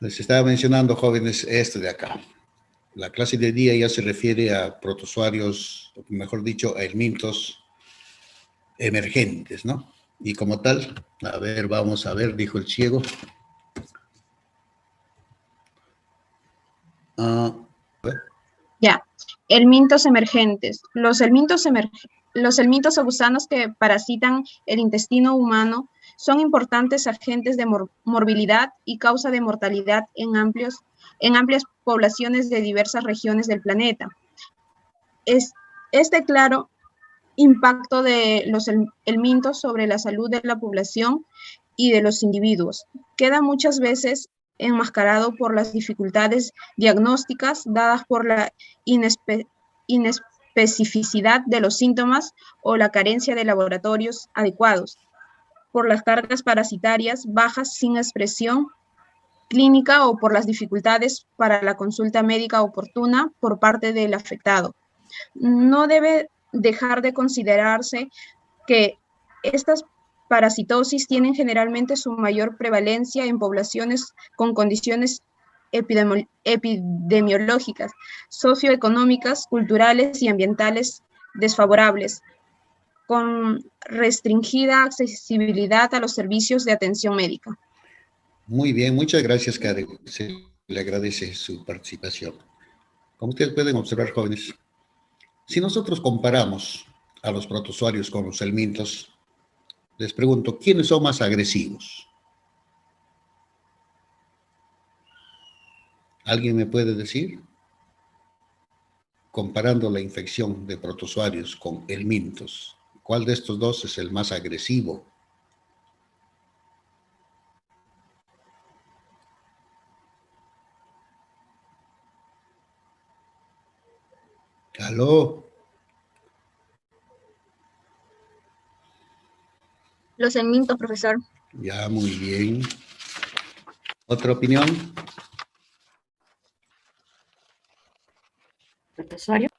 Les estaba mencionando, jóvenes, esto de acá. La clase de día ya se refiere a protozoarios, o mejor dicho, a helmintos emergentes, ¿no? Y como tal, a ver, vamos a ver, dijo el ciego. Ah, Ya, helmintos emergentes. Los helmintos o gusanos que parasitan el intestino humano son importantes agentes de morbilidad y causa de mortalidad en amplias poblaciones de diversas regiones del planeta. Este claro impacto de los helmintos sobre la salud de la población y de los individuos queda muchas veces enmascarado por las dificultades diagnósticas dadas por la inespecificidad de los síntomas o la carencia de laboratorios adecuados, por las cargas parasitarias bajas sin expresión clínica o por las dificultades para la consulta médica oportuna por parte del afectado. No debe dejar de considerarse que estas parasitosis tienen generalmente su mayor prevalencia en poblaciones con condiciones epidemiológicas, socioeconómicas, culturales y ambientales desfavorables, con restringida accesibilidad a los servicios de atención médica. muy bien, muchas gracias, Karen. Se le agradece su participación. Como ustedes pueden observar, jóvenes, si nosotros comparamos a los protozoarios con los helmintos, les pregunto, ¿quiénes son más agresivos? ¿Alguien me puede decir? Comparando la infección de protozoarios con helmintos, ¿cuál de estos dos es el más agresivo? ¿Aló? Los helmintos, profesor. Ya, muy bien. ¿Otra opinión? ¿Protozoario?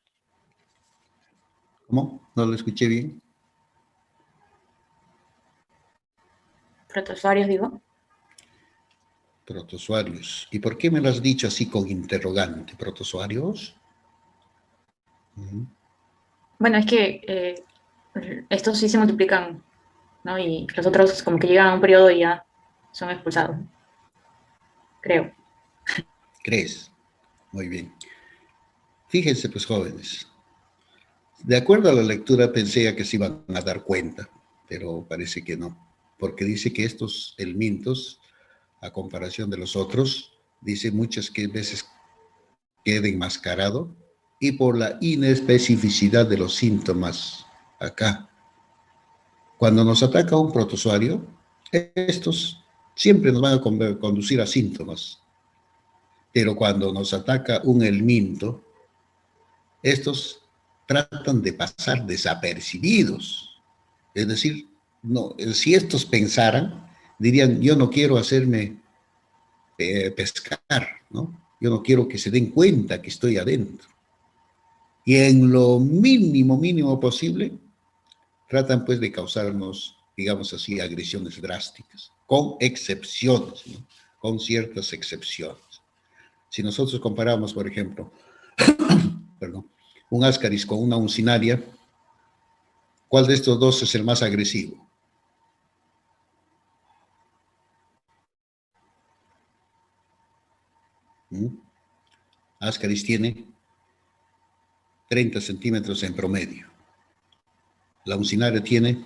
¿Cómo? No lo escuché bien. ¿Protozoarios, digo? Protozoarios. ¿Y por qué me lo has dicho así con interrogante? ¿Protozoarios? Bueno, es que estos sí se multiplican, ¿no? Y los otros como que llegan a un periodo y ya son expulsados. Creo. ¿Crees? Muy bien. Fíjense, pues, jóvenes. De acuerdo a la lectura, pensé que se iban a dar cuenta, pero parece que no. Porque dice que estos helmintos, a comparación de los otros, dice muchas veces queda enmascarado y por la inespecificidad de los síntomas acá. Cuando nos ataca un protozoario, estos siempre nos van a conducir a síntomas, pero cuando nos ataca un helminto, estos tratan de pasar desapercibidos. Es decir, no, si estos pensaran, dirían, yo no quiero hacerme pescar, ¿no? Yo no quiero que se den cuenta que estoy adentro. Y en lo mínimo posible, tratan pues de causarnos, digamos así, agresiones drásticas, con excepciones, ¿no? Con ciertas excepciones. Si nosotros comparamos, por ejemplo, perdón, un ascaris con una uncinaria, ¿cuál de estos dos es el más agresivo? Ascaris tiene 30 centímetros en promedio. La uncinaria tiene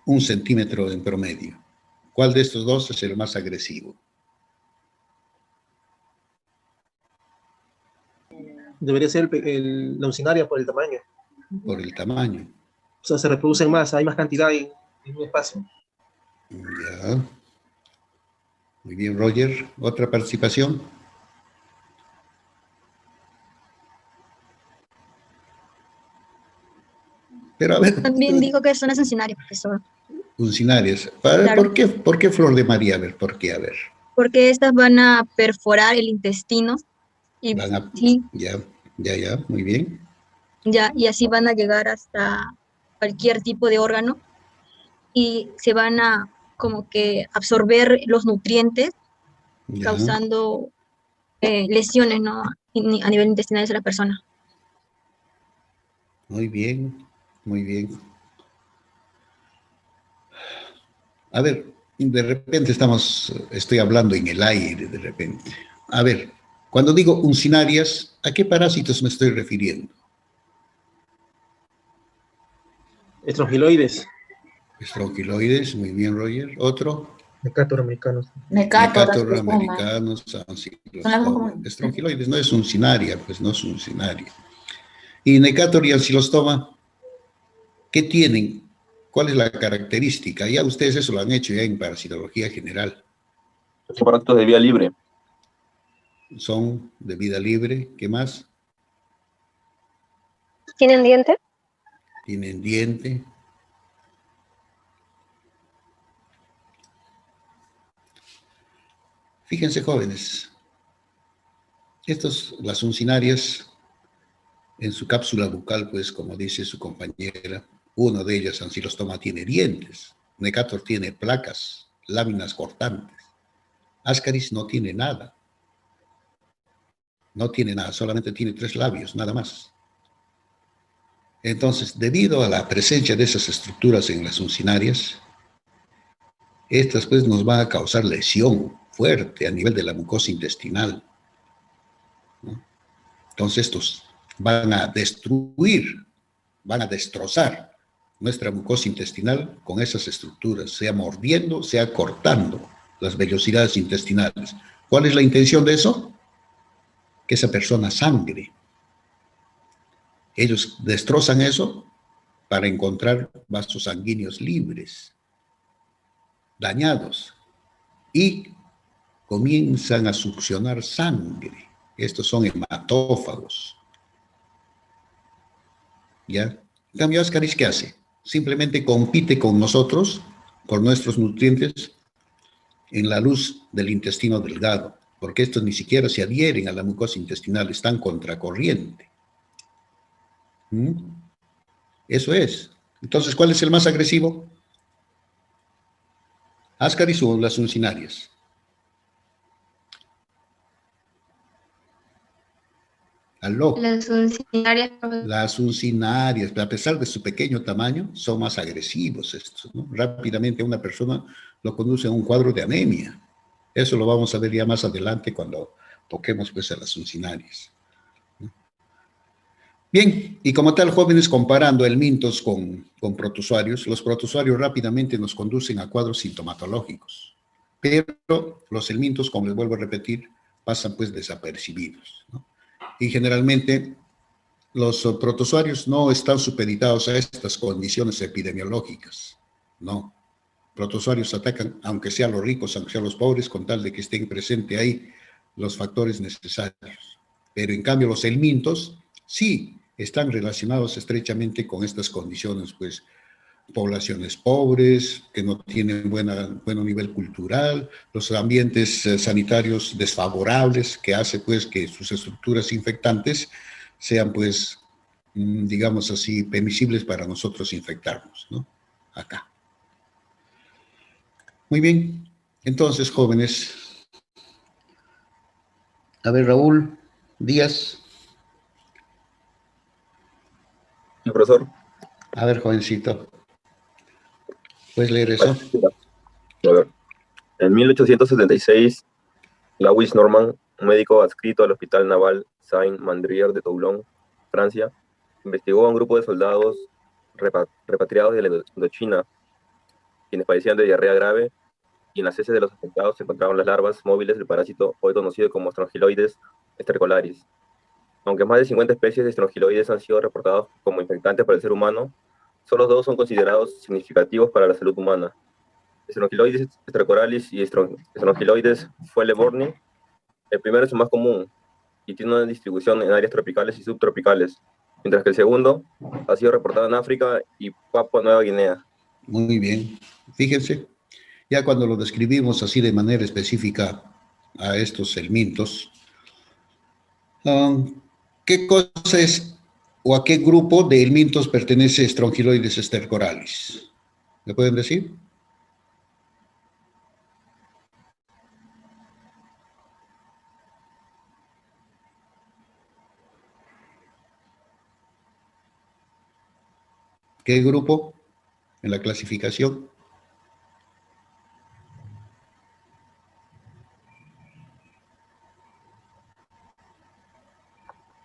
1 centímetro en promedio. ¿Cuál de estos dos es el más agresivo? Debería ser la uncinaria por el tamaño. Por el tamaño. O sea, se reproducen más, hay más cantidad en un espacio. Ya. Muy bien, Roger. ¿Otra participación? Pero a ver. También dijo que son las uncinarias, profesor. Uncinarias. Claro. ¿Por qué Flor de María? A ver, ¿por qué? A ver. Porque estas van a perforar el intestino y, sí, Ya, muy bien. ya, y así van a llegar hasta cualquier tipo de órgano y se van a como que absorber los nutrientes Ya. causando lesiones, ¿no? A nivel intestinal de la persona. Muy bien, muy bien. A ver, de repente estoy hablando en el aire, de repente. A ver, cuando digo uncinarias, ¿a qué parásitos me estoy refiriendo? Estrongiloides. Estrongiloides, muy bien, Roger. Otro, Necátor-americanos. Necator, Necator ancilostoma. americanos, Son las más ancilostoma. comunes. Estrongiloides no es uncinaria, pues no es uncinaria. Y Necator y ancilostoma, ¿qué tienen? ¿Cuál es la característica? Ya ustedes eso lo han hecho ya en parasitología general. Son parásitos de vía libre. Son de vida libre, ¿qué más? ¿Tienen dientes? Tienen diente. Fíjense, jóvenes, las uncinarias, en su cápsula bucal, pues, como dice su compañera, una de ellas, ancilostoma, tiene dientes. Necator tiene placas, láminas cortantes. Ascaris no tiene nada. No tiene nada, solamente tiene 3 labios, nada más. Entonces, debido a la presencia de esas estructuras en las uncinarias, estas pues nos van a causar lesión fuerte a nivel de la mucosa intestinal, ¿no? Entonces, estos van a destruir, van a destrozar nuestra mucosa intestinal con esas estructuras, sea mordiendo, sea cortando las vellosidades intestinales. ¿Cuál es la intención de eso? Que esa persona sangre. Ellos destrozan eso para encontrar vasos sanguíneos libres, dañados, y comienzan a succionar sangre. Estos son hematófagos. ¿Ya? En cambio, Ascaris, ¿qué hace? Simplemente compite con nosotros por nuestros nutrientes en la luz del intestino delgado, porque estos ni siquiera se adhieren a la mucosa intestinal, están contracorriente. ¿Mm? Eso es. Entonces, ¿cuál es el más agresivo? Ascaris o las uncinarias. ¿Aló? Las uncinarias. Las uncinarias, a pesar de su pequeño tamaño, son más agresivos estos, ¿no? Rápidamente una persona lo conduce a un cuadro de anemia. Eso lo vamos a ver ya más adelante cuando toquemos pues a las uncinarias. Bien, y como tal, jóvenes, comparando helmintos con protozoarios, los protozoarios rápidamente nos conducen a cuadros sintomatológicos, pero los helmintos, como les vuelvo a repetir, pasan pues desapercibidos, ¿no? Y generalmente los protozoarios no están supeditados a estas condiciones epidemiológicas, no. Protozoarios atacan, aunque sean los ricos, aunque sean los pobres, con tal de que estén presentes ahí los factores necesarios. Pero en cambio los helmintos sí están relacionados estrechamente con estas condiciones, pues poblaciones pobres, que no tienen buen nivel cultural, los ambientes sanitarios desfavorables, que hace pues que sus estructuras infectantes sean pues, digamos así, permisibles para nosotros infectarnos, ¿no? Acá. Muy bien. Entonces, jóvenes. A ver, Raúl Díaz. Sí, profesor. A ver, jovencito. ¿Puedes leer eso? A ver. En 1876, Lewis Norman, un médico adscrito al Hospital Naval Saint-Mandrier de Toulon, Francia, investigó a un grupo de soldados repatriados de la Indochina, quienes padecían de diarrea grave, y en las heces de los afectados se encontraban las larvas móviles del parásito hoy conocido como Strongyloides stercolaris. Aunque más de 50 especies de Strongyloides han sido reportados como infectantes para el ser humano, solo 2 son considerados significativos para la salud humana: Strongyloides stercolaris y Strongyloides fuelleborni. El primero es el más común y tiene una distribución en áreas tropicales y subtropicales, mientras que el segundo ha sido reportado en África y Papua Nueva Guinea. Muy bien. Fíjense, ya cuando lo describimos así de manera específica a estos helmintos, ¿qué cosa es o a qué grupo de helmintos pertenece Strongyloides stercoralis? ¿Me pueden decir? ¿Qué grupo en la clasificación?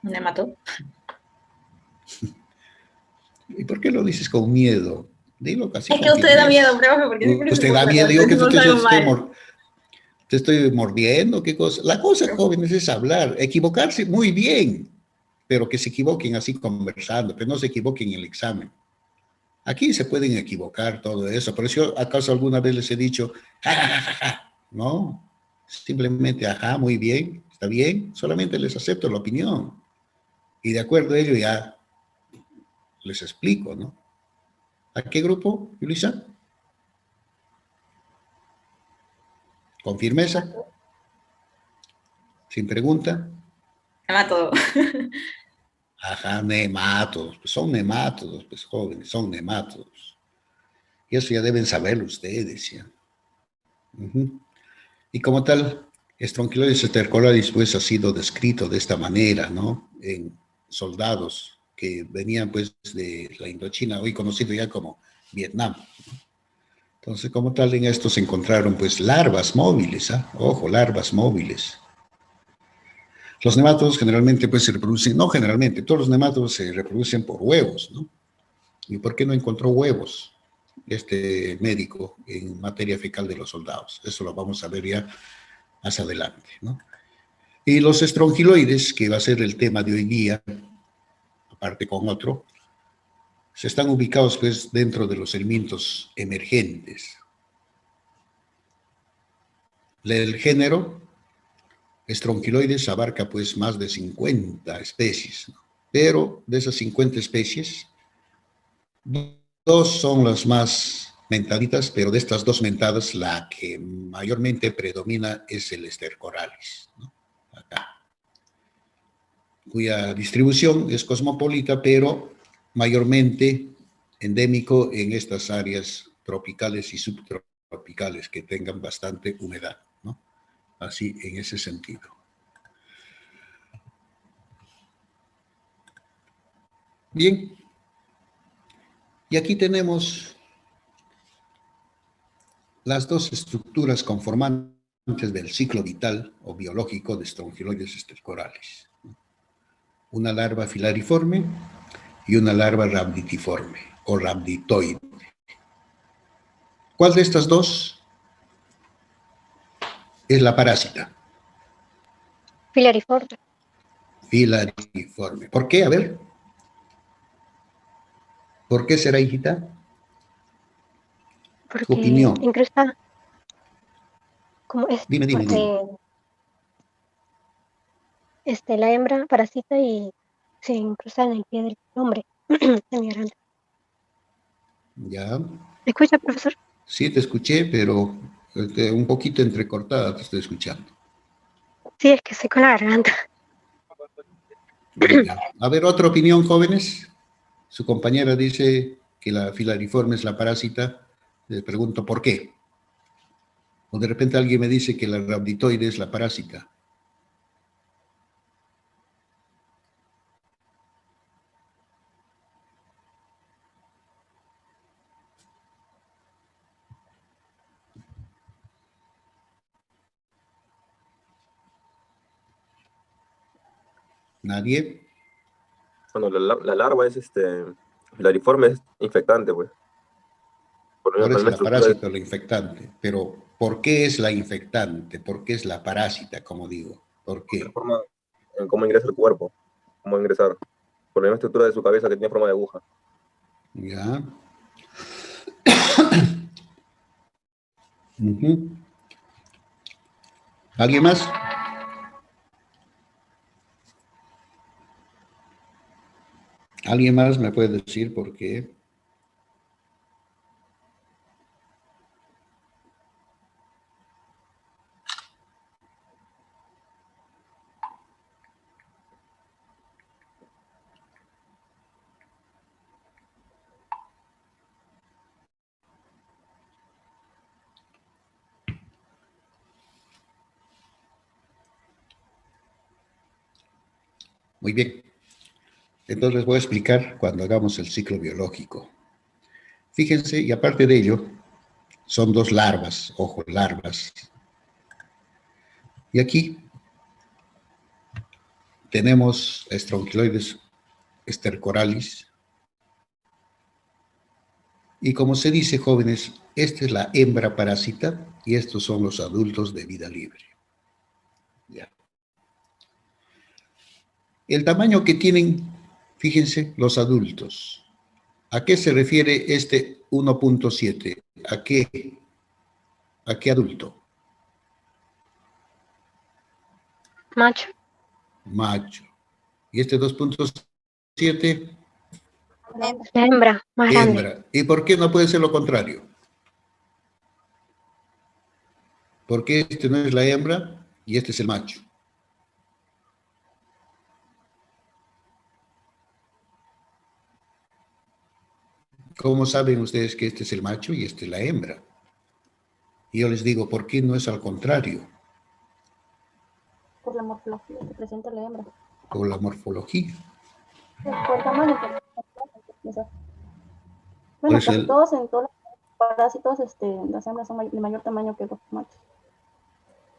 Nemato. ¿Y por qué lo dices con miedo? Dilo casi Es con que usted da miedo, firmeza. profe, porque siempre se Usted da burla miedo, cuando digo que decimos algo mal. te estoy mordiendo, ¿qué cosa? La cosa, jóvenes, es hablar, equivocarse muy bien, pero que se equivoquen así conversando, que no se equivoquen en el examen. Aquí se pueden equivocar todo eso, pero si yo acaso alguna vez les he dicho, ja, ja, ja, ja, ja. No, simplemente, ajá, muy bien, está bien, solamente les acepto la opinión. Y de acuerdo a ello ya les explico, ¿no? ¿A qué grupo, Luisa? Con firmeza, sin pregunta. Nemato. Ajá, nemátodos, pues son nemátodos, pues jóvenes, son nemátodos. Y eso ya deben saberlo ustedes, ¿ya? Ujú. Y como tal, Strongyloides stercoralis pues ha sido descrito de esta manera, ¿no? En soldados que venían pues de la Indochina, hoy conocido ya como Vietnam. Entonces, como tal, en esto se encontraron pues larvas móviles, ¿ah? Ojo, larvas móviles. Los nemátodos generalmente pues se reproducen, no generalmente, todos los nemátodos se reproducen por huevos, ¿no? ¿Y por qué no encontró huevos este médico en materia fecal de los soldados? Eso lo vamos a ver ya más adelante, ¿no? Y los estrongiloides, que va a ser el tema de hoy día, aparte con otro, se están ubicados pues dentro de los helmintos emergentes. El género estrongiloides abarca pues más de 50 especies, ¿no? Pero de esas 50 especies, dos son las más mentaditas, pero de estas dos mentadas, la que mayormente predomina es el Stercoralis, ¿no? Acá, cuya distribución es cosmopolita, pero mayormente endémico en estas áreas tropicales y subtropicales que tengan bastante humedad, ¿no? Así en ese sentido. Bien, y aquí tenemos las dos estructuras conformantes del ciclo vital o biológico de Strongyloides stercoralis. Una larva filariforme y una larva rhabditiforme o rhabditoide. ¿Cuál de estas dos es la parásita? Filariforme, Filariforme. ¿Por qué? A ver, ¿por qué será, hijita? Tu porque opinión. incrusta como Dime, dime, dime. la hembra parasita y se incrusta en el pie del hombre, de mi garganta. Ya. ¿Me escucha, profesor? Sí, te escuché, pero un poquito entrecortada te estoy escuchando. Sí, es que estoy con la garganta. Ya. A ver, otra opinión, jóvenes. Su compañera dice que la filariforme es la parásita. Les pregunto por qué. O de repente alguien me dice que la rhabditoide es la parásita. ¿Nadie? Bueno, la larva es filariforme, es infectante, pues. Por Por la eso misma la estructura parásita o la infectante. Pero, ¿por qué es la infectante? ¿Por qué es la parásita, como digo? ¿Por la qué? forma en cómo ingresa el cuerpo, cómo ingresar. Por la misma estructura de su cabeza que tiene forma de aguja. Ya. Ujú. ¿Alguien más? ¿Alguien más me puede decir por qué? Muy bien. Entonces les voy a explicar cuando hagamos el ciclo biológico. Fíjense, y aparte de ello, son dos larvas, ojo, larvas. Y aquí tenemos Strongyloides stercoralis. Y como se dice, jóvenes, esta es la hembra parásita y estos son los adultos de vida libre. Ya. El tamaño que tienen, fíjense, los adultos. ¿A qué se refiere este 1.7? ¿A qué adulto? Macho. Macho. ¿Y este 2.7? La hembra, más grande. Hembra. ¿Y por qué no puede ser lo contrario? ¿Por qué este no es la hembra y este es el macho? ¿Cómo saben ustedes que este es el macho y este es la hembra? Y yo les digo, ¿por qué no es al contrario? Por la morfología que presenta la hembra. Por la morfología. Por el tamaño. Bueno, Pues casi todos en todos los parásitos, las hembras son de mayor tamaño que los machos.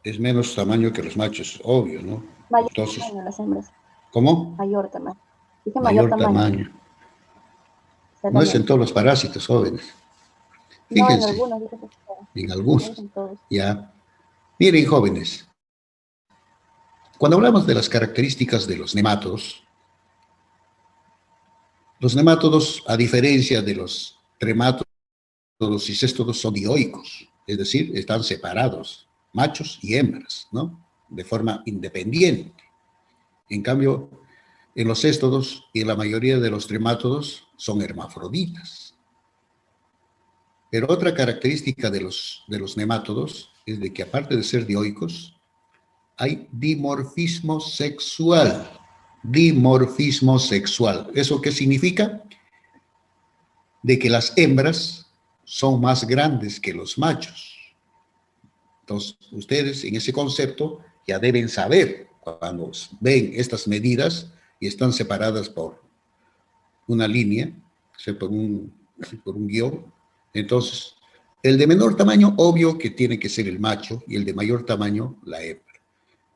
es menos tamaño que los machos, obvio, ¿no? Mayor Entonces, tamaño las hembras. ¿cómo? Mayor tamaño. Dije Mayor tamaño. No es en todos los parásitos, jóvenes. No, en Fíjense, algunos, dije que en no algunos. en todos. Ya. Miren, jóvenes, cuando hablamos de las características de los nemátodos, a diferencia de los tremátodos y céstodos, son dioicos, es decir, están separados, machos y hembras, ¿no? De forma independiente. En cambio, en los céstodos y en la mayoría de los tremátodos son hermafroditas. Pero otra característica de los nemátodos es de que aparte de ser dioicos, hay dimorfismo sexual. Dimorfismo sexual. ¿Eso qué significa? De que las hembras son más grandes que los machos. Entonces, ustedes en ese concepto ya deben saber cuando ven estas medidas y están separadas por una línea, o sea, por un guión. Entonces, el de menor tamaño, obvio que tiene que ser el macho, y el de mayor tamaño, la hembra.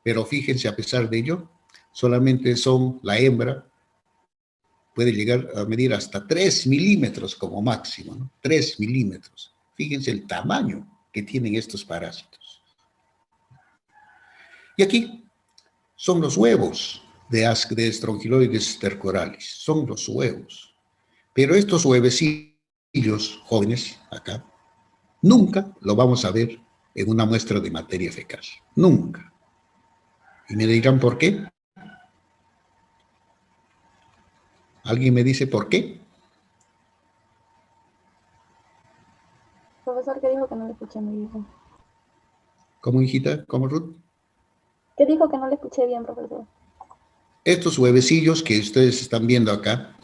Pero fíjense, a pesar de ello, solamente son la hembra, puede llegar a medir hasta 3 milímetros como máximo, ¿no? 3 milímetros. Fíjense el tamaño que tienen estos parásitos. Y aquí son los huevos de Strongyloides stercoralis, son los huevos. Pero estos huevecillos jóvenes, acá, nunca lo vamos a ver en una muestra de materia fecal. Nunca. Y me dirán, ¿por qué? ¿Alguien me dice por qué? Profesor, ¿qué dijo que no le escuché muy bien? ¿Cómo, hijita? ¿Cómo, Ruth? ¿Qué dijo que no le escuché bien, profesor? Estos huevecillos que ustedes están viendo acá,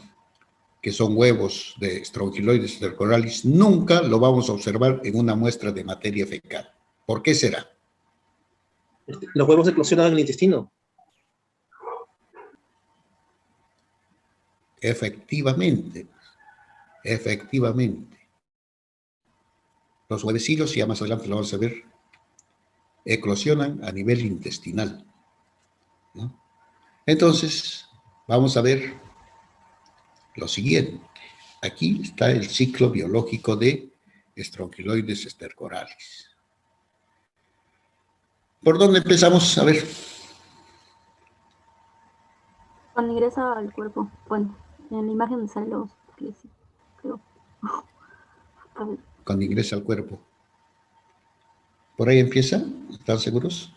que son huevos de Strongyloides stercoralis, nunca lo vamos a observar en una muestra de materia fecal. ¿Por qué será? Los huevos eclosionan en el intestino. Efectivamente. Los huevecillos, ya más adelante lo vamos a ver, eclosionan a nivel intestinal, ¿no? Entonces, vamos a ver lo siguiente. Aquí está el ciclo biológico de Strongyloides stercoralis. ¿Por dónde empezamos? A ver. Cuando ingresa al cuerpo, bueno, en la imagen salen los pies, creo. Cuando ingresa al cuerpo. ¿Por ahí empieza? ¿Están seguros?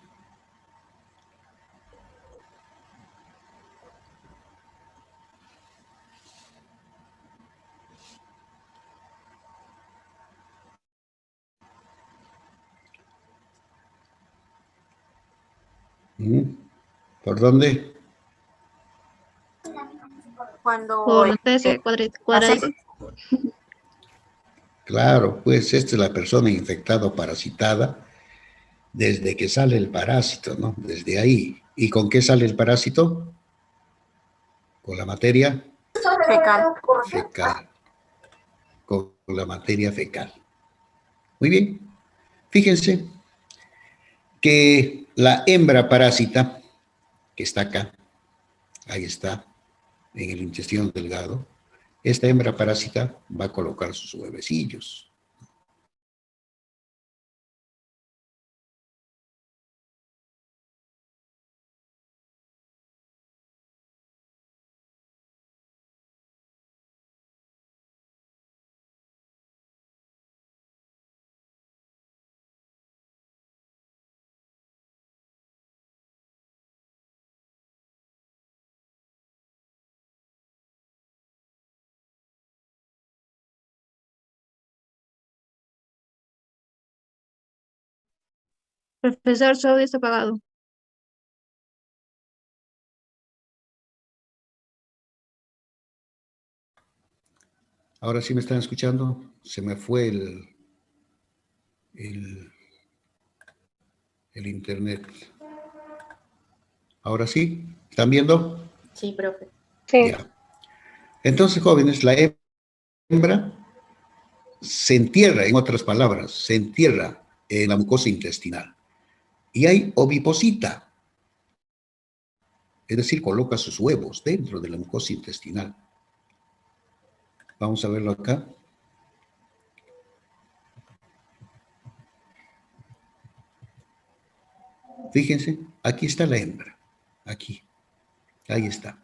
¿Por dónde? Cuando Por ese cuadradito. Claro, pues esta es la persona infectada o parasitada desde que sale el parásito, ¿no? Desde ahí. ¿Y con qué sale el parásito? Con la materia fecal. fecal. Con la materia fecal. Muy bien. Fíjense que la hembra parásita, que está acá, ahí está, en el intestino delgado, esta hembra parásita va a colocar sus huevecillos. Profesor, su audio está apagado. Ahora sí me están escuchando. Se me fue el internet. Ahora sí, ¿están viendo? Sí, profe. Sí. Ya. Entonces, jóvenes, la hembra se entierra, en otras palabras, se entierra en la mucosa intestinal. Y hay oviposita, es decir, coloca sus huevos dentro de la mucosa intestinal. Vamos a verlo acá. Fíjense, aquí está la hembra, aquí, ahí está.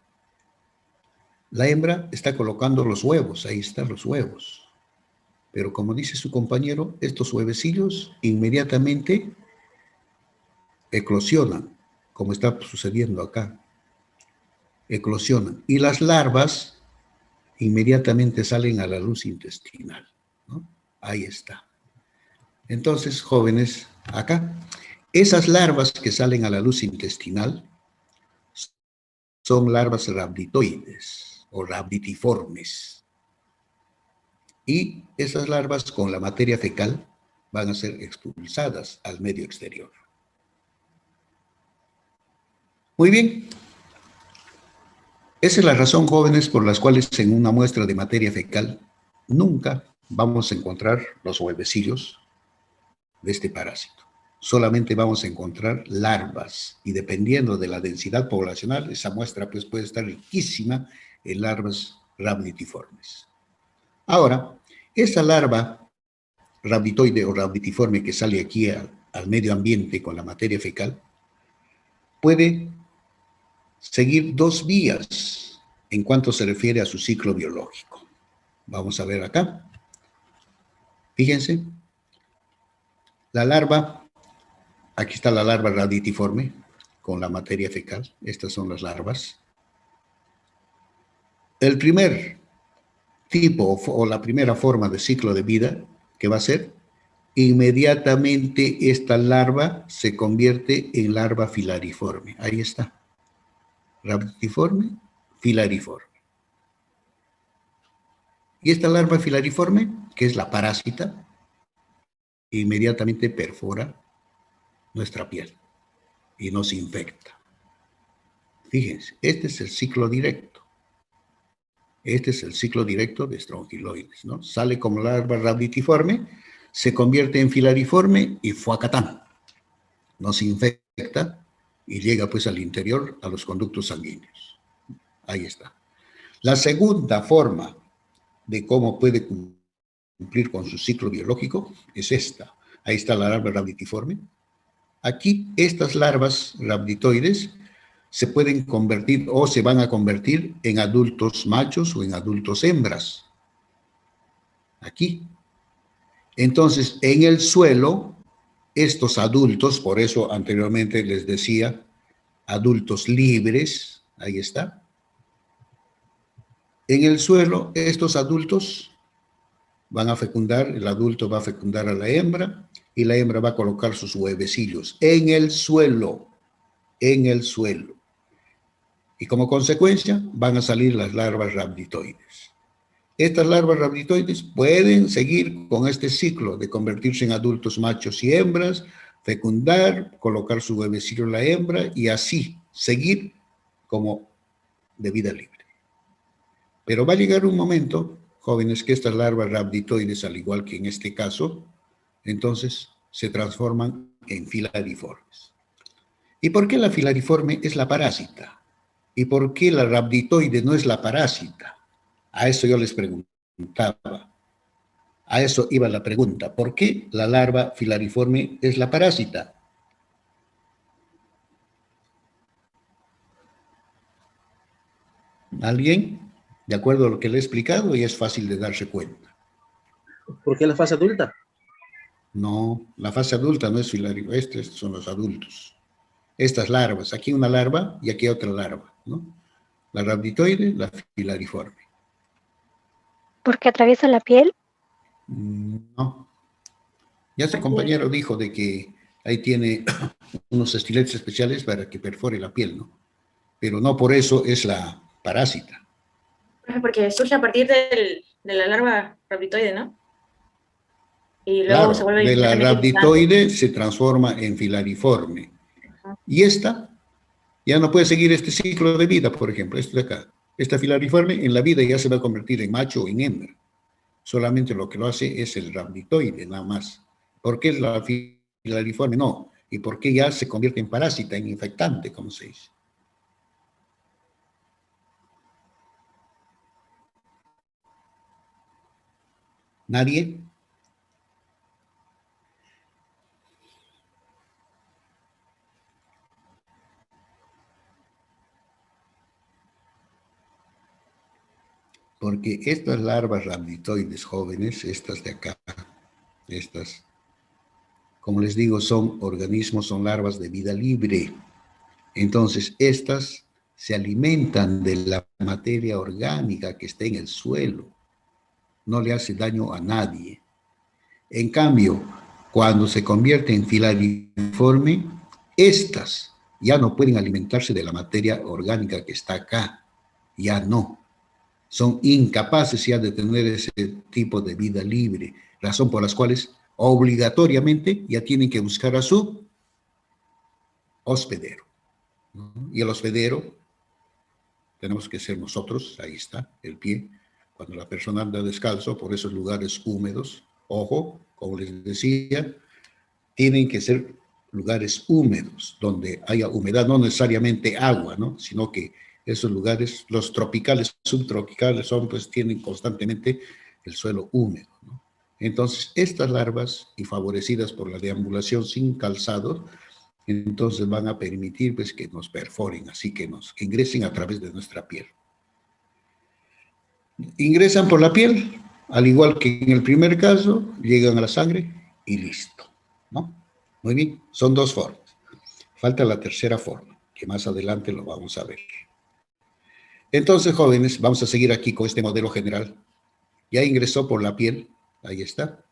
La hembra está colocando los huevos, ahí están los huevos. Pero como dice su compañero, estos huevecillos inmediatamente eclosionan, como está sucediendo acá. Eclosionan. Y las larvas inmediatamente salen a la luz intestinal, ¿no? Ahí está. Entonces, jóvenes, acá, esas larvas que salen a la luz intestinal son larvas rhabditoides o rhabditiformes. Y esas larvas con la materia fecal van a ser expulsadas al medio exterior. Muy bien. Esa es la razón, jóvenes, por las cuales en una muestra de materia fecal nunca vamos a encontrar los huevecillos de este parásito. Solamente vamos a encontrar larvas y dependiendo de la densidad poblacional, esa muestra pues, puede estar riquísima en larvas rhabditiformes. Ahora, esa larva rhabditoide o rhabditiforme que sale aquí al medio ambiente con la materia fecal puede seguir dos vías en cuanto se refiere a su ciclo biológico. Vamos a ver acá. Fíjense, la larva, aquí está la larva rhabditiforme con la materia fecal. Estas son las larvas. El primer tipo o la primera forma de ciclo de vida que va a ser, inmediatamente esta larva se convierte en larva filariforme. Ahí está. Rhabditiforme, filariforme. Y esta larva filariforme, que es la parásita, inmediatamente perfora nuestra piel y nos infecta. Fíjense, este es el ciclo directo. Este es el ciclo directo de estrongiloides, ¿no? Sale como larva rhabditiforme, se convierte en filariforme y fuacatán. Nos infecta y llega pues al interior, a los conductos sanguíneos. Ahí está. La segunda forma de cómo puede cumplir con su ciclo biológico es esta. Ahí está la larva rhabditiforme. Aquí estas larvas rhabditoides se pueden convertir o se van a convertir en adultos machos o en adultos hembras. Aquí. Entonces, en el suelo, estos adultos, por eso anteriormente les decía, adultos libres, ahí está. En el suelo, estos adultos van a fecundar, el adulto va a fecundar a la hembra y la hembra va a colocar sus huevecillos en el suelo, en el suelo. Y como consecuencia van a salir las larvas rhabditoides. Estas larvas rhabditoides pueden seguir con este ciclo de convertirse en adultos machos y hembras, fecundar, colocar su huevecillo en la hembra y así seguir como de vida libre. Pero va a llegar un momento, jóvenes, que estas larvas rhabditoides, al igual que en este caso, entonces se transforman en filariformes. ¿Y por qué la filariforme es la parásita? ¿Y por qué la rhabditoide no es la parásita? A eso yo les preguntaba. A eso iba la pregunta. ¿Por qué la larva filariforme es la parásita? ¿Alguien? De acuerdo a lo que le he explicado, y es fácil de darse cuenta. ¿Por qué la fase adulta? No, la fase adulta no es filariforme, estos son los adultos. Estas larvas, aquí una larva y aquí otra larva, ¿no? La rhabditoide, la filariforme. Porque atraviesa la piel. No. Ya su compañero dijo de que ahí tiene unos estiletes especiales para que perfore la piel, ¿no? Pero no por eso es la parásita. Porque surge a partir de la larva rhabditoide, ¿no? Y luego Claro, se vuelve de la inmediatamente rhabditoide se transforma en filariforme. Y esta ya no puede seguir este ciclo de vida, por ejemplo, esto de acá. Esta filariforme en la vida ya se va a convertir en macho o en hembra. Solamente lo que lo hace es el rhabditoide, nada más. ¿Por qué la filariforme no? ¿Y por qué ya se convierte en parásita, en infectante, como se dice? ¿Nadie? Porque estas larvas rhabditoides jóvenes, estas de acá, estas, como les digo, son organismos, son larvas de vida libre. Entonces, estas se alimentan de la materia orgánica que está en el suelo. No le hace daño a nadie. En cambio, cuando se convierte en filariforme, estas ya no pueden alimentarse de la materia orgánica que está acá. Ya no. Son incapaces ya de tener ese tipo de vida libre, razón por las cuales obligatoriamente ya tienen que buscar a su hospedero, ¿no? Y el hospedero tenemos que ser nosotros, ahí está, el pie. Cuando la persona anda descalzo por esos lugares húmedos, ojo, como les decía, tienen que ser lugares húmedos, donde haya humedad, no necesariamente agua, ¿no? Sino que esos lugares, los tropicales, subtropicales, pues tienen constantemente el suelo húmedo, ¿no? Entonces, estas larvas, y favorecidas por la deambulación sin calzado, entonces van a permitir pues, que nos perforen, así que que ingresen a través de nuestra piel. Ingresan por la piel, al igual que en el primer caso, llegan a la sangre y listo, ¿no? Muy bien, son dos formas. Falta la tercera forma, que más adelante lo vamos a ver. Entonces, jóvenes, vamos a seguir aquí con este modelo general. Ya ingresó por la piel, ahí está.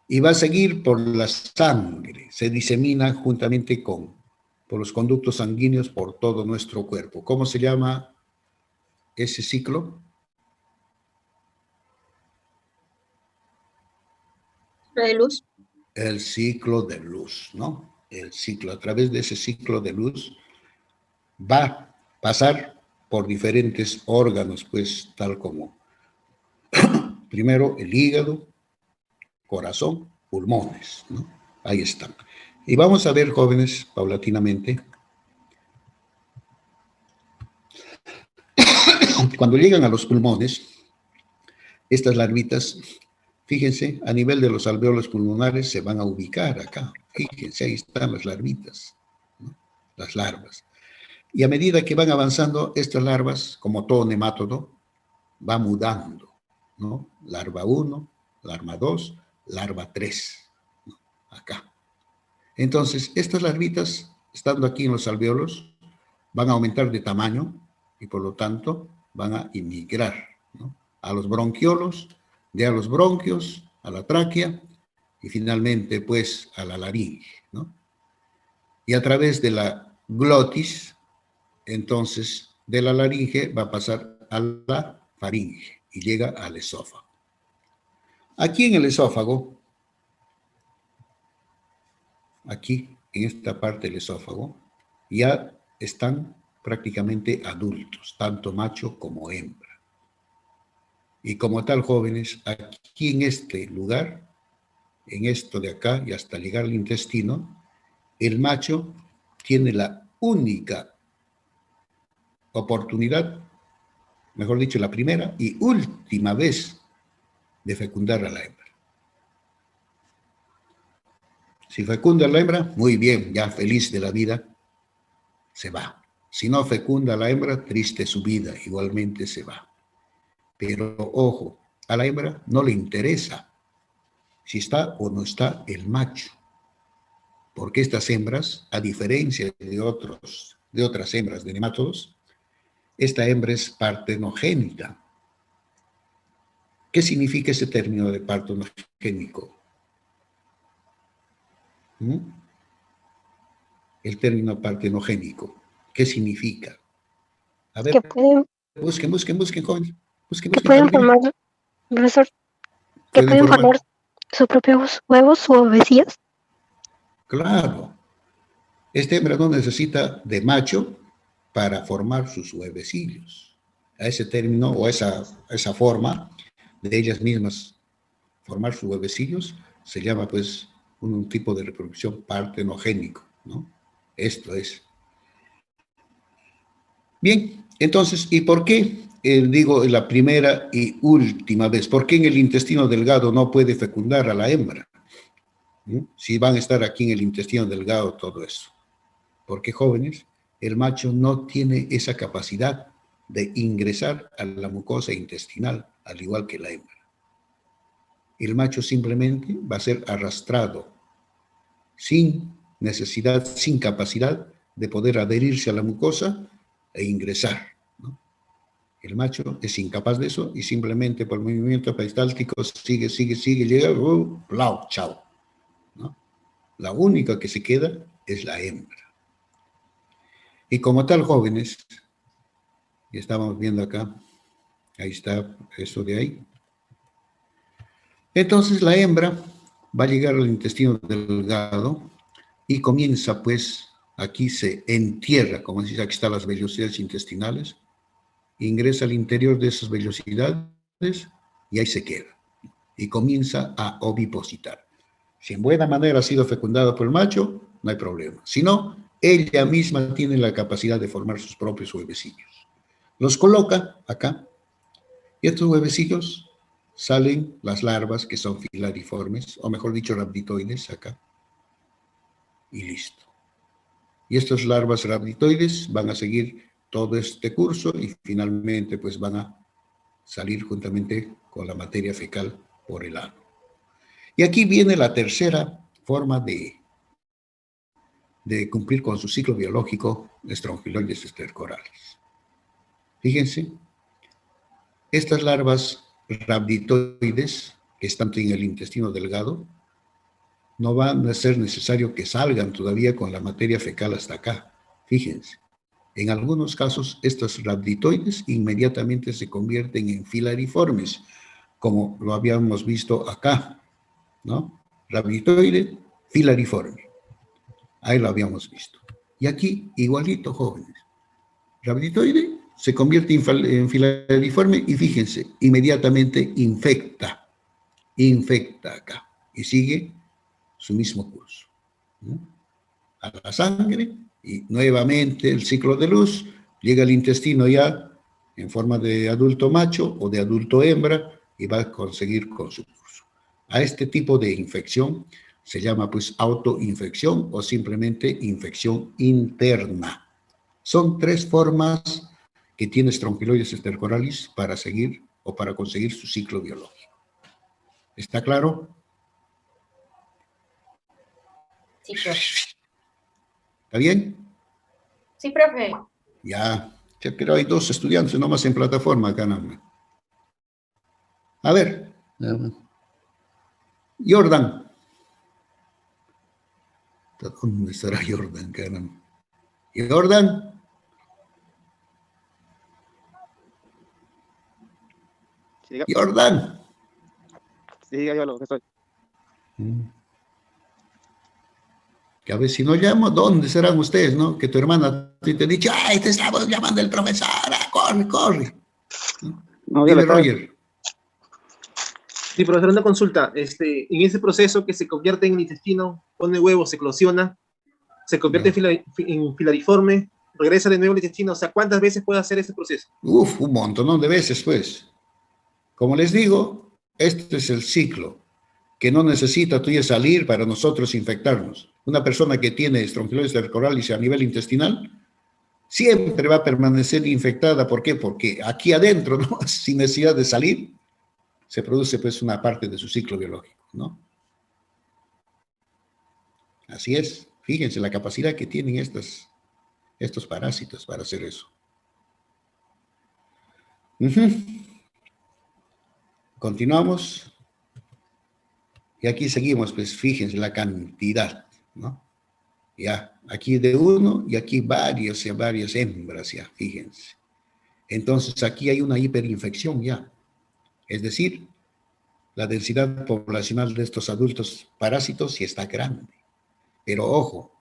Y va a seguir por la sangre, se disemina juntamente por los conductos sanguíneos por todo nuestro cuerpo. ¿Cómo se llama ese ciclo? De luz. El ciclo de luz, ¿no? El ciclo, a través de ese ciclo de luz va a pasar por diferentes órganos, pues tal como primero el hígado, corazón, pulmones, ¿no? Ahí están. Y vamos a ver, jóvenes, paulatinamente, cuando llegan a los pulmones, estas larvitas, fíjense, a nivel de los alvéolos pulmonares se van a ubicar acá. Fíjense, ahí están las larvitas, ¿no? Las larvas. Y a medida que van avanzando, estas larvas, como todo nemátodo, va mudando, ¿no? Larva 1, larva 2, larva 3, ¿no? Acá. Entonces, estas larvitas, estando aquí en los alvéolos, van a aumentar de tamaño y por lo tanto van a inmigrar, ¿no? A los bronquiolos, de a los bronquios, a la tráquea y finalmente pues a la laringe, ¿no? Y a través de la glotis, entonces de la laringe va a pasar a la faringe y llega al esófago. Aquí en el esófago, aquí en esta parte del esófago, ya están prácticamente adultos, tanto macho como hembra. Y como tal, jóvenes, aquí en este lugar, en esto de acá y hasta llegar al intestino, el macho tiene la única oportunidad, mejor dicho, la primera y última vez de fecundar a la hembra. Si fecunda a la hembra, muy bien, ya feliz de la vida, se va. Si no fecunda a la hembra, triste su vida, igualmente se va. Pero ojo, a la hembra no le interesa si está o no está el macho, porque estas hembras, a diferencia de otras hembras de nemátodos, esta hembra es partenogénica. ¿Qué significa ese término de partenogénico? El término partenogénico, ¿qué significa? A ver, Que pueden, busquen, jóvenes. Busquen, que pueden adivinen. formar, profesor, que Pueden pueden formar. formar sus propios huevos u ovecillas. Claro. Esta hembra no necesita de macho para formar sus huevecillos. A ese término o a esa forma de ellas mismas formar sus huevecillos se llama pues un tipo de reproducción partenogénico, ¿no? Esto es. Bien, entonces, ¿y por qué? Digo, la primera y última vez. ¿Por qué en el intestino delgado no puede fecundar a la hembra? Si van a estar aquí en el intestino delgado todo eso. Porque, jóvenes, el macho no tiene esa capacidad de ingresar a la mucosa intestinal, al igual que la hembra. El macho simplemente va a ser arrastrado, sin necesidad, sin capacidad de poder adherirse a la mucosa e ingresar, ¿no? El macho es incapaz de eso y simplemente por movimiento peristáltico sigue, llega, blau, chao, ¿no? La única que se queda es la hembra. Y como tal, jóvenes, y estábamos viendo acá, ahí está eso de ahí. Entonces la hembra va a llegar al intestino delgado y comienza pues, aquí se entierra, como dice, aquí están las vellosidades intestinales, ingresa al interior de esas vellosidades y ahí se queda. Y comienza a ovipositar. Si en buena manera ha sido fecundada por el macho, no hay problema. Si no, ella misma tiene la capacidad de formar sus propios huevecillos. Los coloca acá y estos huevecillos salen las larvas que son filariformes, o mejor dicho, rhabditoides acá. Y listo. Y estas larvas rhabditoides van a seguir todo este curso y finalmente pues van a salir juntamente con la materia fecal por el ano. Y aquí viene la tercera forma de cumplir con su ciclo biológico, Strongyloides stercoralis. Fíjense, estas larvas rhabditoides que están en el intestino delgado no van a ser necesario que salgan todavía con la materia fecal hasta acá. Fíjense, en algunos casos estas rhabditoides inmediatamente se convierten en filariformes, como lo habíamos visto acá, ¿no? Rhabditoide, filariforme. Ahí lo habíamos visto. Y aquí, igualito, jóvenes. Rhabditoide se convierte en filariforme y fíjense, inmediatamente infecta acá y sigue su mismo curso, ¿no? A la sangre y nuevamente el ciclo de luz llega al intestino ya en forma de adulto macho o de adulto hembra y va a conseguir con su curso. A este tipo de infección se llama pues autoinfección o simplemente infección interna. Son tres formas que tiene Strongyloides stercoralis para seguir o para conseguir su ciclo biológico. ¿Está claro? Sí, profe. ¿Está bien? Sí, profe. Ya, pero hay 2 estudiantes nomás en plataforma acá, ¿no? A ver, Jordan. ¿Dónde estará Jordan, caramba? Jordan. Sí, Jordan. sí, diga yo lo que soy. Que a ver si no llamo, ¿dónde serán ustedes, no? Que tu hermana te ha dicho, ¡ay, te estamos llamando el profesor! ¡Corre, corre! No, Dile, yo le Roger. Sí, profesor, una consulta. En ese proceso que se convierte en el intestino, pone huevos, se eclosiona, se convierte Ya. en filariforme, regresa de nuevo al intestino. O sea, ¿cuántas veces puede hacer ese proceso? Uf, un montón de veces, pues. Como les digo, este es el ciclo que no necesita tú ya salir para nosotros infectarnos. Una persona que tiene estronquilosis cervicoralis a nivel intestinal siempre va a permanecer infectada. ¿Por qué? Porque aquí adentro, ¿no? Sin necesidad de salir, se produce pues una parte de su ciclo biológico, ¿no? Así es. Fíjense la capacidad que tienen estos parásitos para hacer eso. Continuamos. Y aquí seguimos, pues fíjense la cantidad, ¿no? Ya, aquí de uno y aquí varias hembras, ya, fíjense. Entonces aquí hay una hiperinfección ya. Es decir, la densidad poblacional de estos adultos parásitos sí está grande. Pero ojo,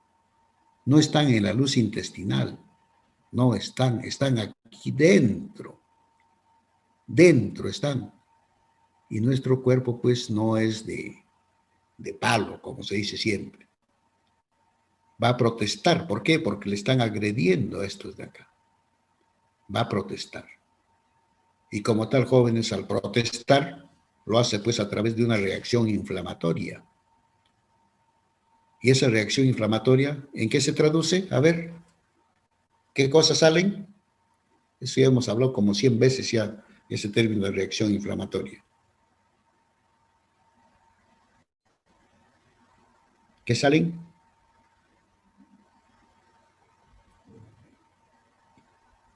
no están en la luz intestinal, no están aquí dentro. Dentro están. Y nuestro cuerpo pues no es de palo, como se dice siempre. Va a protestar. ¿Por qué? Porque le están agrediendo a estos de acá. Va a protestar. Y como tal, jóvenes, al protestar, lo hace pues a través de una reacción inflamatoria. ¿Y esa reacción inflamatoria en qué se traduce? A ver, ¿qué cosas salen? Eso ya hemos hablado como 100 veces ya, ese término de reacción inflamatoria. ¿Qué salen?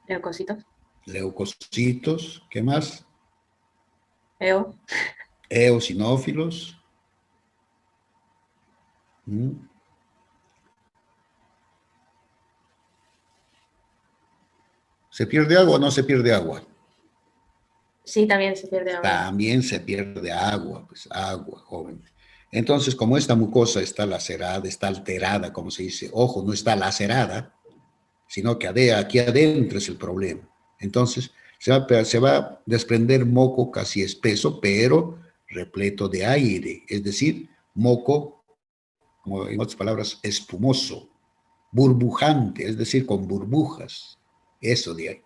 Leucocitos. Leucocitos, ¿qué más? EO. Eosinófilos. ¿Se pierde agua o no se pierde agua? Sí, también se pierde agua. También se pierde agua, pues agua, jóvenes. Entonces, como esta mucosa está lacerada, está alterada, como se dice, ojo, no está lacerada, sino que aquí adentro es el problema. Entonces, se va a desprender moco casi espeso, pero repleto de aire, es decir, moco, como en otras palabras, espumoso, burbujante, es decir, con burbujas, eso de ahí.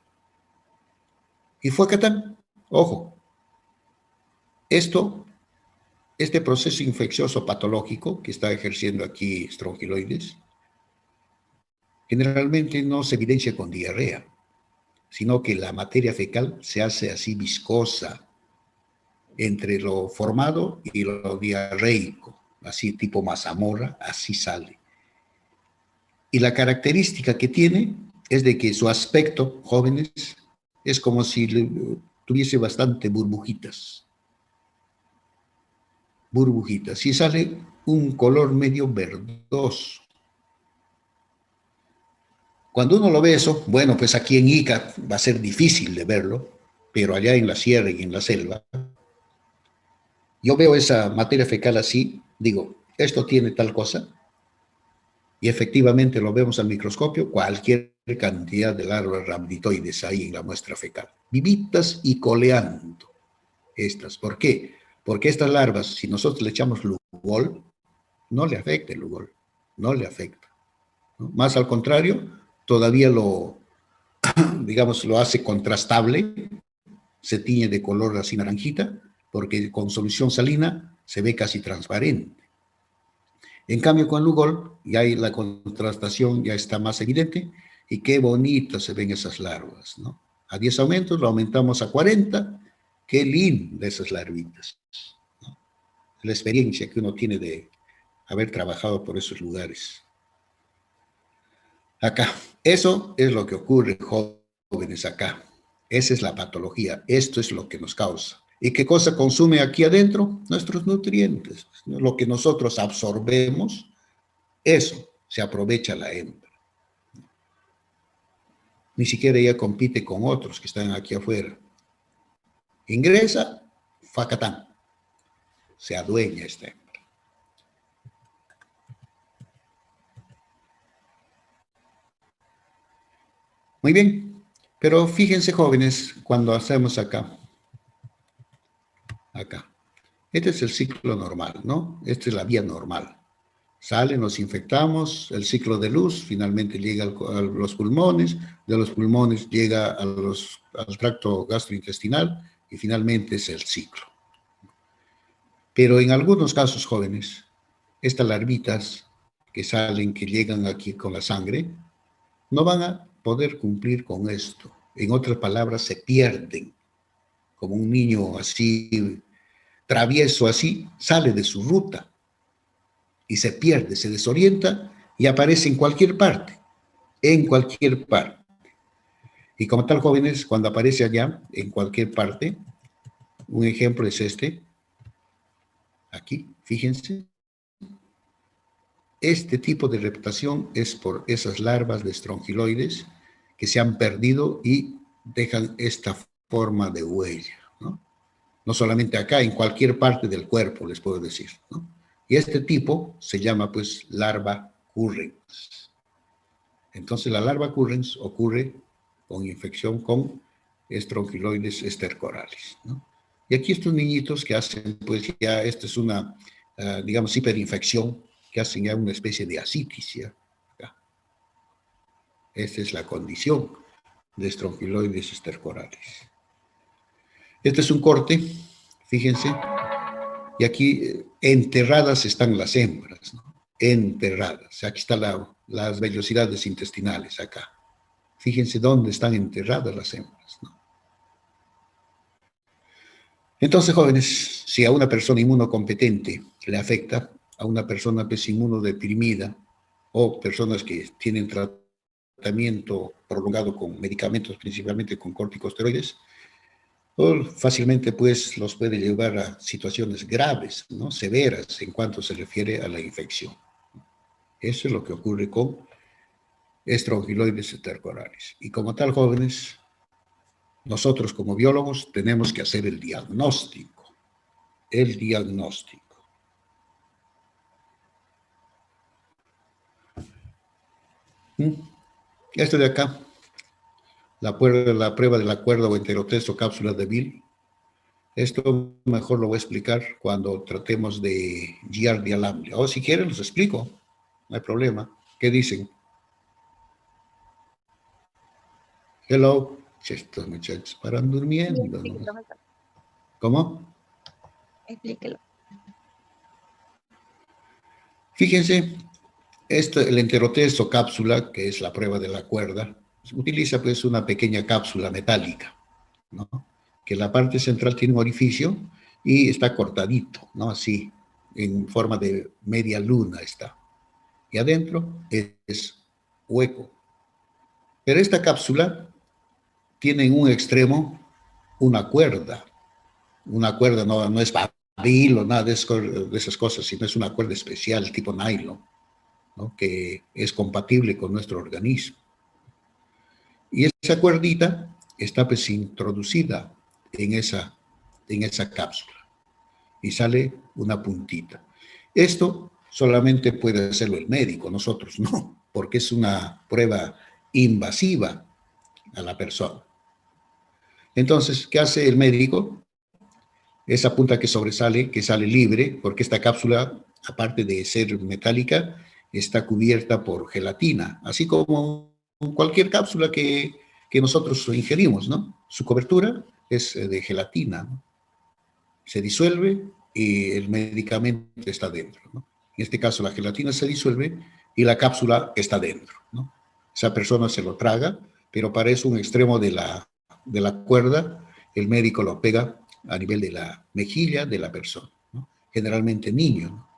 Y fue Catán, ojo, este proceso infeccioso patológico que está ejerciendo aquí Strongyloides, generalmente no se evidencia con diarrea, sino que la materia fecal se hace así viscosa entre lo formado y lo diarreico, así tipo mazamorra, así sale. Y la característica que tiene es de que su aspecto, jóvenes, es como si tuviese bastante burbujitas. Burbujitas. Y sale un color medio verdoso. Cuando uno lo ve eso, bueno, pues aquí en Ica va a ser difícil de verlo, pero allá en la sierra y en la selva, yo veo esa materia fecal así, digo, esto tiene tal cosa, y efectivamente lo vemos al microscopio, cualquier cantidad de larvas rhabditoides ahí en la muestra fecal, vivitas y coleando estas. ¿Por qué? Porque estas larvas, si nosotros le echamos Lugol, no le afecta el Lugol, no le afecta, ¿no? Más al contrario, todavía digamos, lo hace contrastable, se tiñe de color así naranjita, porque con solución salina se ve casi transparente. En cambio, con Lugol, ya hay la contrastación ya está más evidente, y qué bonito se ven esas larvas, ¿no? A 10 aumentos lo aumentamos a 40, qué lindo esas larvitas, ¿no? La experiencia que uno tiene de haber trabajado por esos lugares. Acá, eso es lo que ocurre, jóvenes, acá. Esa es la patología, esto es lo que nos causa. ¿Y qué cosa consume aquí adentro? Nuestros nutrientes. Lo que nosotros absorbemos, eso se aprovecha la hembra. Ni siquiera ella compite con otros que están aquí afuera. Ingresa, facatán. Se adueña esta hembra. Muy bien, pero fíjense, jóvenes, cuando hacemos acá. Este es el ciclo normal, ¿no? Esta es la vía normal. Sale, nos infectamos, el ciclo de luz finalmente llega a los pulmones, de los pulmones llega al tracto gastrointestinal y finalmente es el ciclo. Pero en algunos casos, jóvenes, estas larvitas que salen, que llegan aquí con la sangre, no van a poder cumplir con esto. En otras palabras, se pierden. Como un niño así, travieso así, sale de su ruta y se pierde, se desorienta y aparece en cualquier parte, en cualquier parte. Y como tal, jóvenes, cuando aparece allá, en cualquier parte, un ejemplo es este, aquí, fíjense, este tipo de reputación es por esas larvas de estrongiloides que se han perdido y dejan esta forma de huella, ¿no? No solamente acá, en cualquier parte del cuerpo, les puedo decir, ¿no? Y este tipo se llama, pues, larva currens. Entonces, la larva currens ocurre con infección con estrongiloides estercorales, ¿no? Y aquí estos niñitos que hacen, pues, ya, esta es una, digamos, hiperinfección, que hacen ya una especie de asitis, ¿ya? Esta es la condición de estrongiloides estercorales. Este es un corte, fíjense, y aquí enterradas están las hembras, ¿no? Enterradas. Aquí están las vellosidades intestinales, acá. Fíjense dónde están enterradas las hembras, ¿no? Entonces, jóvenes, si a una persona inmunocompetente le afecta, a una persona pues, inmunodeprimida o personas que tienen tratamiento prolongado con medicamentos, principalmente con corticosteroides, o fácilmente pues los puede llevar a situaciones graves, ¿no? Severas en cuanto se refiere a la infección. Eso es lo que ocurre con estrongiloides estercorales. Y como tal, jóvenes, nosotros como biólogos tenemos que hacer el diagnóstico. El diagnóstico. Esto de acá, la prueba de la cuerda o enterotest o cápsula de Bill. Esto mejor lo voy a explicar cuando tratemos de Giardia lamblia. O si quieren, los explico. No hay problema. ¿Qué dicen? Hello. Estos muchachos paran durmiendo, ¿no? ¿Cómo? Explíquelo. Fíjense, el enterotest o cápsula, que es la prueba de la cuerda, utiliza pues una pequeña cápsula metálica, ¿no? Que la parte central tiene un orificio y está cortadito, ¿no? Así, en forma de media luna está. Y adentro es hueco. Pero esta cápsula tiene en un extremo una cuerda. Una cuerda no es babil o nada de esas cosas, sino es una cuerda especial tipo nylon, ¿no? Que es compatible con nuestro organismo. Y esa cuerdita está pues introducida en esa cápsula y sale una puntita. Esto solamente puede hacerlo el médico, nosotros no, porque es una prueba invasiva a la persona. Entonces, ¿qué hace el médico? Esa punta que sobresale, que sale libre, porque esta cápsula, aparte de ser metálica, está cubierta por gelatina, así como cualquier cápsula que nosotros ingerimos, ¿no? Su cobertura es de gelatina, ¿no? Se disuelve y el medicamento está dentro, ¿no? En este caso la gelatina se disuelve y la cápsula está dentro, ¿no? Esa persona se lo traga, pero para eso un extremo de la cuerda, el médico lo pega a nivel de la mejilla de la persona, ¿no? Generalmente niño, ¿no?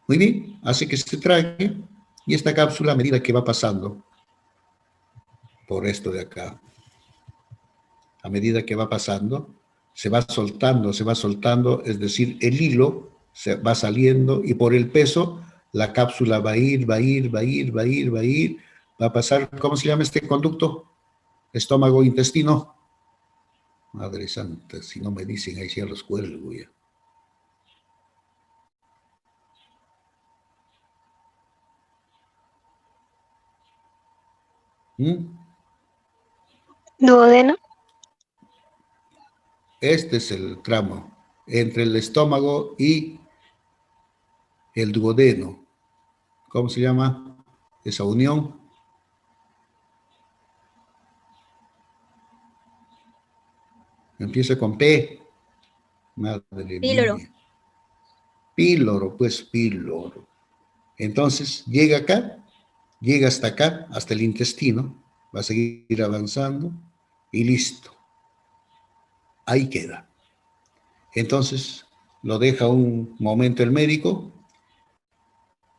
Muy bien, hace que se trague y esta cápsula a medida que va pasando por esto de acá, a medida que va pasando, se va soltando, es decir, el hilo se va saliendo y por el peso la cápsula va a pasar, ¿cómo se llama este conducto? Estómago, intestino. Madre santa, si no me dicen, ahí sí los cuelgo ya. Duodeno. Este es el tramo entre el estómago y el duodeno. ¿Cómo se llama esa unión? Empieza con P. Madre Píloro. mía. Píloro, pues píloro. Entonces, llega acá, llega hasta acá, hasta el intestino, va a seguir avanzando y listo. Ahí queda. Entonces, lo deja un momento el médico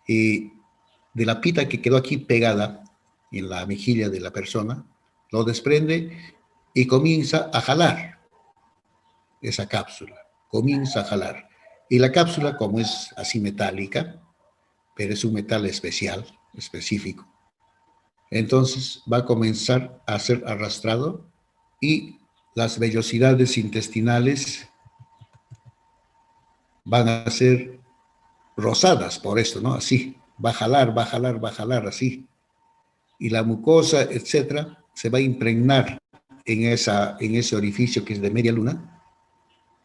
y de la pita que quedó aquí pegada en la mejilla de la persona, lo desprende y comienza a jalar esa cápsula. Comienza a jalar. Y la cápsula, como es así metálica, pero es un metal especial, específico, entonces va a comenzar a ser arrastrado y las vellosidades intestinales van a ser rosadas por esto, ¿no? Así, va a jalar, va a jalar, va a jalar, así. Y la mucosa, etcétera, se va a impregnar en ese orificio que es de media luna.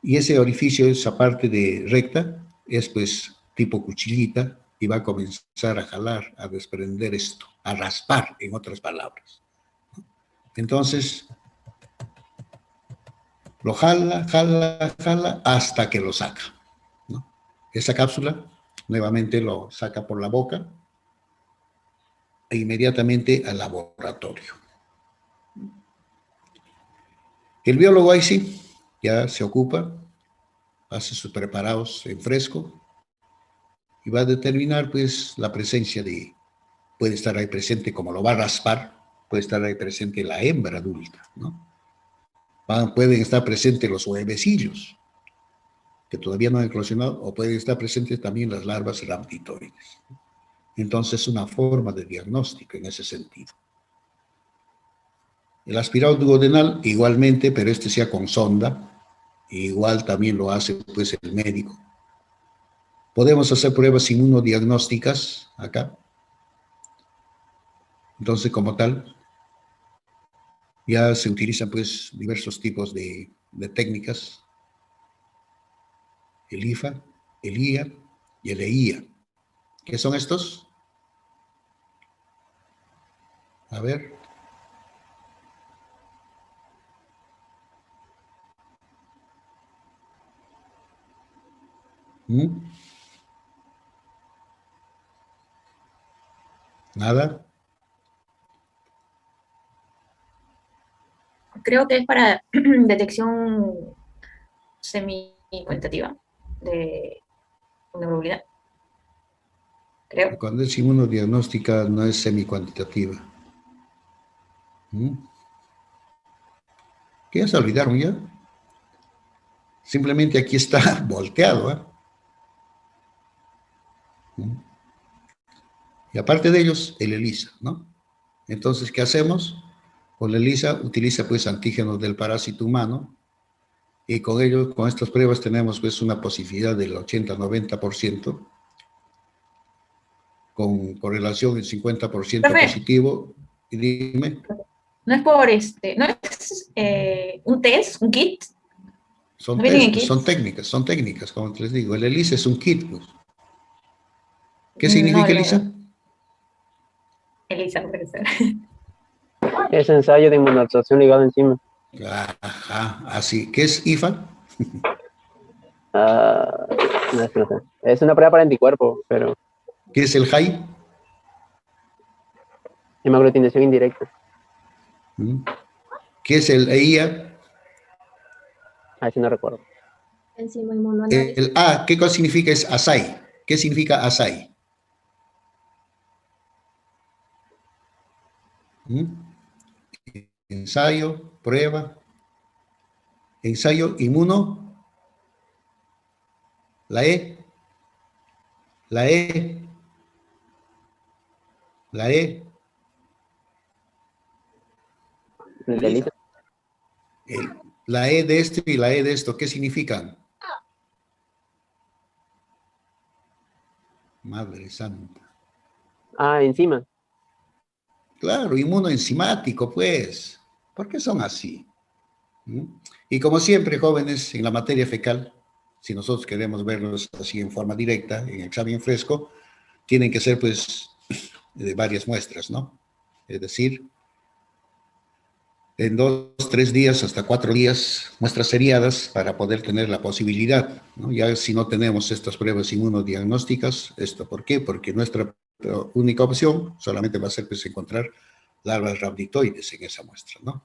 Y ese orificio, esa parte de recta, es pues tipo cuchillita y va a comenzar a jalar, a desprender esto, a raspar, en otras palabras. Entonces, lo jala, jala, jala, hasta que lo saca, ¿no? Esa cápsula, nuevamente lo saca por la boca e inmediatamente al laboratorio. El biólogo ahí sí, ya se ocupa, hace sus preparados en fresco y va a determinar pues la presencia de, puede estar ahí presente, como lo va a raspar, puede estar ahí presente la hembra adulta, ¿no? Pueden estar presentes los huevecillos, que todavía no han eclosionado, o pueden estar presentes también las larvas rhamphitoides. Entonces, es una forma de diagnóstico en ese sentido. El aspirado duodenal, igualmente, pero este sea con sonda, igual también lo hace pues el médico. Podemos hacer pruebas inmunodiagnósticas acá. Entonces, como tal, ya se utilizan pues diversos tipos de técnicas. El IFA, el IA y el EIA. ¿Qué son estos? A ver. ¿Nada? Creo que es para detección semi-cuantitativa de vulnerabilidad. Creo. Cuando es inmunodiagnóstica no es semicuantitativa. ¿Qué ya se olvidaron ya? Simplemente aquí está volteado, ¿eh? Y aparte de ellos, el ELISA, ¿no? Entonces, ¿qué hacemos? Con la ELISA utiliza pues antígenos del parásito humano y con ellos, con estas pruebas tenemos pues una posibilidad del 80-90% con correlación del 50% Profe. positivo. Y dime. No es por no es un test, un kit. Son, ¿No vienen en test, kits? son técnicas, como les digo. El ELISA es un kit, pues. ¿Qué significa ELISA? ELISA, puede ser. Es ensayo de inmunoabsorción ligado a enzimas. Ajá, así. ¿Qué es IFA? No sé. Es una prueba para anticuerpo, pero... ¿Qué es el HAI? Hemaglutinación indirecta. ¿Qué es el EIA? Así no recuerdo. Enzima inmunoanálisis. El A, ¿qué cosa significa? Es ASAI. ¿Qué significa ASAI? Ensayo, prueba. Ensayo inmuno. La E. La E. La E. La E de esto y la E de esto, ¿qué significan? Madre santa. Enzima. Claro, inmunoenzimático, pues. ¿Por qué son así? Y como siempre, jóvenes, en la materia fecal, Si nosotros queremos verlos así en forma directa, en examen fresco, tienen que ser pues de varias muestras, ¿no? Es decir, en 2, 3 días, hasta 4 días, muestras seriadas para poder tener la posibilidad, ¿no? Ya si no tenemos estas pruebas inmunodiagnósticas, ¿esto por qué? Porque nuestra única opción solamente va a ser pues encontrar larvas rhabditoides en esa muestra, ¿no?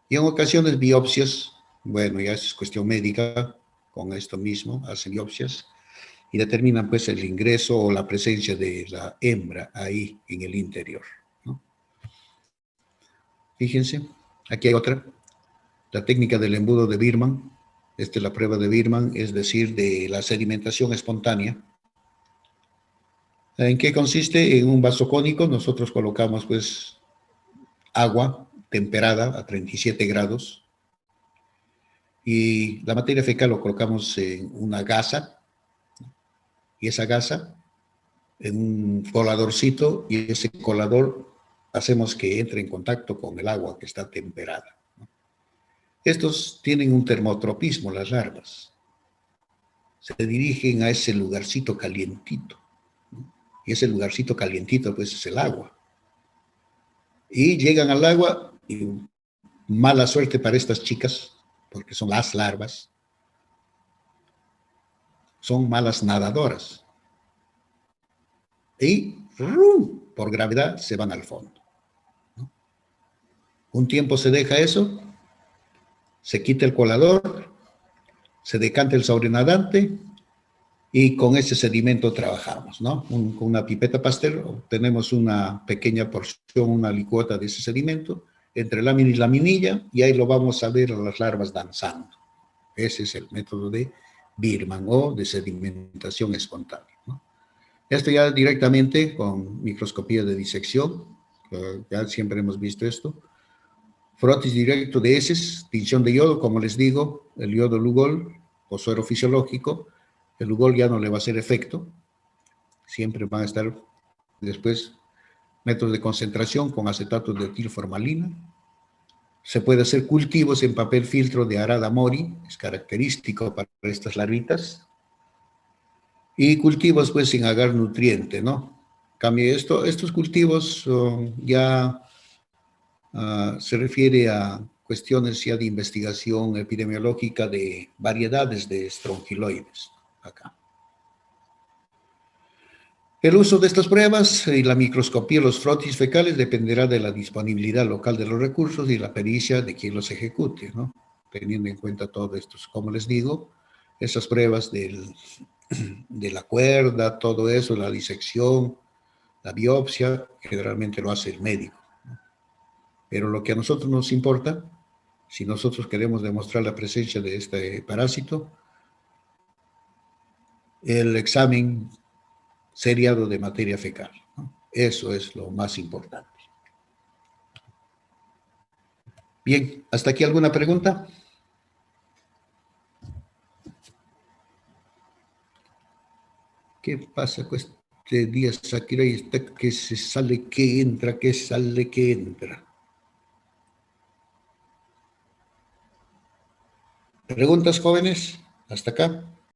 Y en ocasiones biopsias, bueno, ya es cuestión médica, con esto mismo, hacen biopsias y determinan pues el ingreso o la presencia de la hembra ahí en el interior, ¿no? Fíjense, aquí hay otra, la técnica del embudo de Birman. Esta es la prueba de Birman, es decir, de la sedimentación espontánea. ¿En qué consiste? En un vaso cónico nosotros colocamos pues agua temperada a 37 grados y la materia fecal lo colocamos en una gasa y esa gasa en un coladorcito y ese colador hacemos que entre en contacto con el agua que está temperada. Estos tienen un termotropismo, las larvas. Se dirigen a ese lugarcito calientito, ¿no? Y ese lugarcito calientito pues es el agua. Y llegan al agua y mala suerte para estas chicas, porque son las larvas, son malas nadadoras. Y por gravedad se van al fondo, ¿no? Un tiempo se deja eso, se quita el colador, se decanta el sobrenadante y con ese sedimento trabajamos, ¿no? Con una pipeta Pasteur obtenemos una pequeña porción, una licuota de ese sedimento entre lámina y laminilla y ahí lo vamos a ver a las larvas danzando. Ese es el método de Birman o de sedimentación espontánea, ¿no? Esto ya directamente con microscopía de disección, ya siempre hemos visto esto. Frotis directo de heces, tinción de yodo, como les digo, el yodo Lugol o suero fisiológico, el Lugol ya no le va a hacer efecto, siempre van a estar después métodos de concentración con acetato de etilformalina. Se puede hacer cultivos en papel filtro de Arada mori, es característico para estas larvitas. Y cultivos pues sin agar nutriente, ¿no? Cambio estos cultivos ya se refiere a cuestiones ya de investigación epidemiológica de variedades de estrongiloides, acá. El uso de estas pruebas y la microscopía de los frotis fecales dependerá de la disponibilidad local de los recursos y la pericia de quien los ejecute, ¿no? Teniendo en cuenta todo esto, como les digo, esas pruebas de la cuerda, todo eso, la disección, la biopsia, generalmente lo hace el médico, ¿no? Pero lo que a nosotros nos importa, si nosotros queremos demostrar la presencia de este parásito, el examen seriado de materia fecal, ¿no? Eso es lo más importante. Bien, ¿hasta aquí alguna pregunta? ¿Qué pasa con este día, Shakira? Y está que se sale, que entra, que sale, que entra. ¿Preguntas, jóvenes? ¿Hasta acá?